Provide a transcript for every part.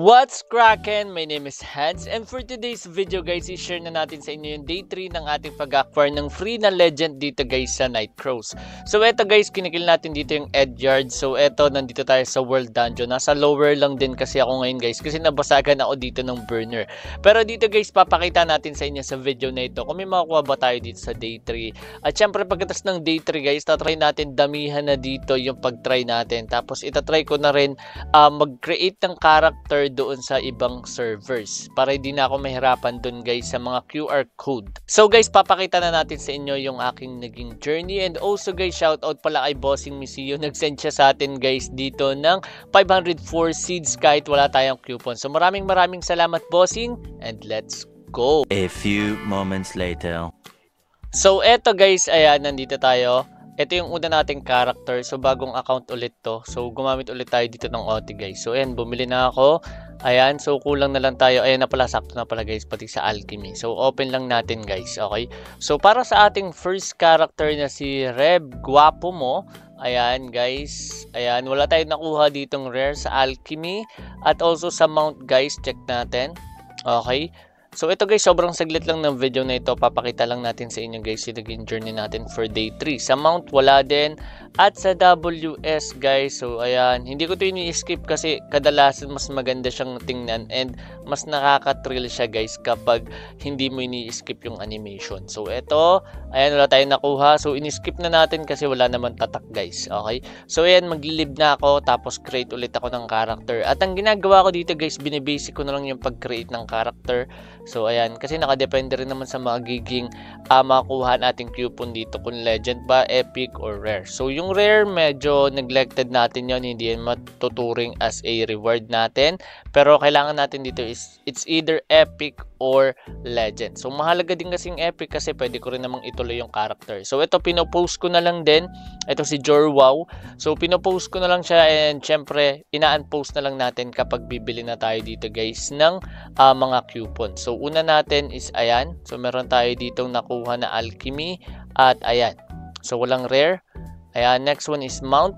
What's cracking? My name is Hans, and for today's video guys, i-share na natin sa inyo yung day 3 ng ating pag-acquire ng free na legend dito guys sa Nightcrows. So eto guys, kinikill natin dito yung Edyard. So eto, nandito tayo sa World Dungeon. Nasa lower lang din kasi ako ngayon guys, kasi nabasagan ako dito ng burner. Pero dito guys, papakita natin sa inyo sa video na ito kung may makukuha ba tayo dito sa day 3. At syempre pagkatapos ng day 3 guys, tatry natin damihan na dito yung pag-try natin. Tapos itatry ko na rin mag-create ng character doon sa ibang servers para hindi na ako mahirapan doon guys sa mga QR code. So guys, papakita na natin sa inyo yung aking naging journey, and also guys, shoutout pala kay Bossing Misio. Nag-send siya sa atin guys dito ng 504 seeds kahit wala tayong coupon. So maraming salamat Bossing, and let's go! A few moments later. So eto guys, ayan, nandito tayo. Ito yung una nating character. So, bagong account ulit to. So, gumamit ulit tayo dito ng OT guys. So, ayan, bumili na ako. Ayan, so kulang na lang tayo. Ayan na pala, sakto na pala guys, pati sa alchemy. So, open lang natin guys, okay? So, para sa ating first character na si Reb Guapo mo, ayan guys, ayan, wala tayong nakuha ditong rare sa alchemy. At also sa mount guys, check natin. Okay? So ito guys, sobrang saglit lang ng video na ito. Papakita lang natin sa inyo guys yung naging journey natin for day 3. Sa mount wala din. At sa WS guys, so ayan, hindi ko ito ini-skip kasi kadalasan mas maganda siyang tingnan and mas nakaka-thrill siya guys kapag hindi mo ini-skip yung animation. So ito, ayan, wala tayong nakuha. So ini-skip na natin kasi wala naman tatak guys. Okay? So ayan, maglilib na ako tapos create ulit ako ng character. At ang ginagawa ko dito guys, binibasic ko na lang yung pag-create ng character. So ayan, kasi nakadepende rin naman sa magiging makuha nating coupon dito kung legend ba, epic or rare. So yung rare medyo neglected natin yon, hindi yan matuturing as a reward natin, pero kailangan natin dito is it's either epic or legend. So mahalaga din kasing epic kasi pwede ko rin namang ituloy yung character. So ito, pinopost ko na lang din. Ito si Jorwow. So pinopost ko na lang siya, and syempre ina-unpost na lang natin kapag bibili na tayo dito guys ng mga coupon. So una natin is ayan. So meron tayo ditong nakuha na alchemy at ayan. So walang rare. Ayan, next one is mount.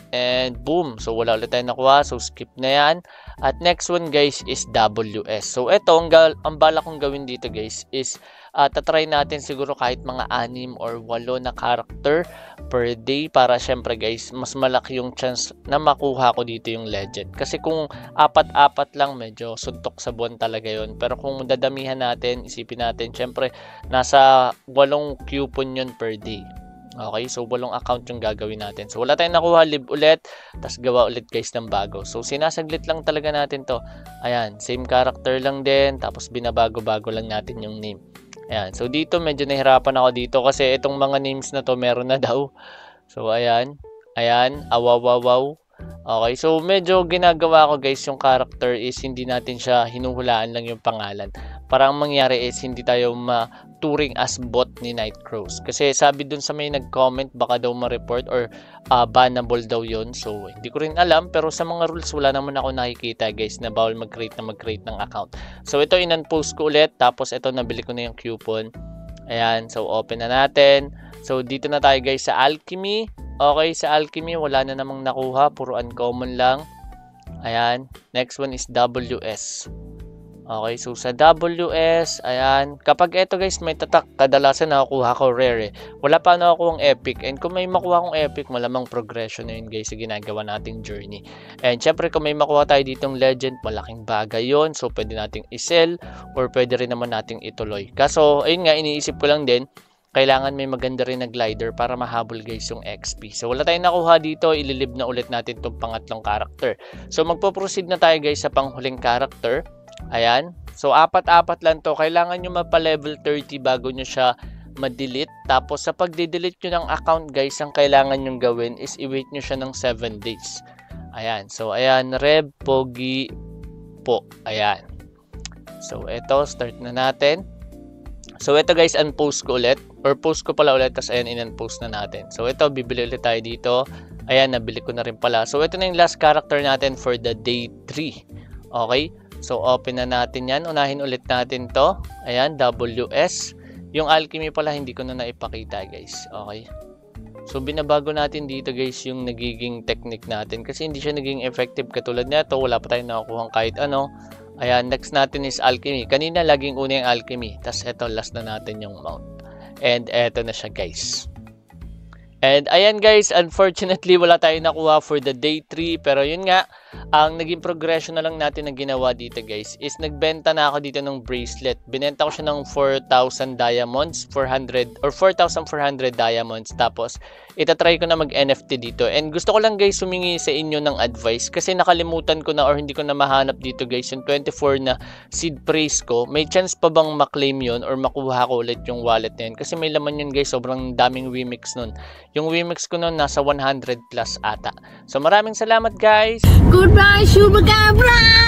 And boom. So wala ulit tayo nakuha. So skip na yan. At next one guys is WS. So ito, ang bala kong gawin dito guys is tatry natin siguro kahit mga 6 or 8 na character per day para syempre guys mas malaki yung chance na makuha ko dito yung legend. Kasi kung 4-4 lang medyo suntok sa buwan talaga yon. Pero kung dadamihan natin, isipin natin syempre nasa 8 coupon yun per day. Okay, so 8 account yung gagawin natin. So wala tayong nakuha, live ulit, tas gawa ulit guys ng bago. So sinasaglit lang talaga natin to. Ayan, same character lang din, tapos binabago-bago lang natin yung name. Ayan, so dito medyo nahirapan ako dito kasi itong mga names na to meron na daw. So ayan, awawawaw. Okay, so medyo ginagawa ko guys yung character is hindi natin siya hinuhulaan lang yung pangalan. Para ang mangyari is hindi tayo maturing as bot ni Nightcrows. Kasi sabi dun sa may nag-comment baka daw ma-report or bannable daw yon. So hindi ko rin alam, pero sa mga rules wala naman ako nakikita guys na bawal mag-create ng account. So ito in-unpost ko ulit, tapos ito nabili ko na yung coupon. Ayan, so open na natin. So dito na tayo guys sa alchemy. Okay, sa alchemy wala na namang nakuha, puro uncommon lang. Ayan, next one is WS. Okay, so sa WS, ayan, kapag ito guys may tatak, kadalasan nakukuha ko rare eh. Wala pa nakukuha ang epic, and kung may makuha akong epic, malamang progression na yun guys sa ginagawa nating journey. And syempre kung may makuha tayo ditong legend, malaking bagay yon. So pwede nating isell or pwede rin naman nating ituloy. Kaso ayun nga, iniisip ko lang din, kailangan may maganda rin na glider para mahabol guys yung XP. So wala tayong nakuha dito, ililib na ulit natin itong pangatlong character. So magpo-proceed na tayo guys sa panghuling character. Ayan, so 4-4 lang to. Kailangan nyo mapa-level 30 bago nyo siya ma-delete. Tapos sa pag-delete nyo ng account guys, ang kailangan nyo gawin is i-wait nyo siya ng 7 days. Ayan, so ayan, Reb Pogi po. Ayan, so eto, start na natin. So ito guys, unpost ko ulit, or post ko pala ulit, tapos ayan, in-unpost na natin. So ito, bibili ulit tayo dito. Ayan, nabili ko na rin pala. So ito na yung last character natin for the day 3. Okay, so open na natin yan. Unahin ulit natin to. Ayan, WS. Yung alchemy pala hindi ko na naipakita guys. Okay, So binabago natin dito guys yung nagiging technique natin kasi hindi siya naging effective katulad nito, wala pa tayong nakukuha kahit ano. Ayan, next natin is alchemy. Kanina laging una yung alchemy, tas eto last na natin yung mount. And eto na siya guys. And ayan guys, unfortunately wala tayong nakuha for the day 3, pero yun nga, ang naging progression na lang natin na ginawa dito guys is nagbenta na ako dito ng bracelet. Binenta ko siya ng 4,000 diamonds, 400 or 4,400 diamonds. Tapos itatry ko na mag NFT dito. And gusto ko lang guys humingi sa inyo ng advice kasi nakalimutan ko na or hindi ko na mahanap dito guys yung 24 na seed praise ko. May chance pa bang maklaim yun or makuha ko ulit yung wallet na yun? Kasi may laman yun guys, sobrang daming Wimix nun. Yung Wimix ko nun nasa 100 plus ata. So maraming salamat guys! Goodbye, Chupacabra!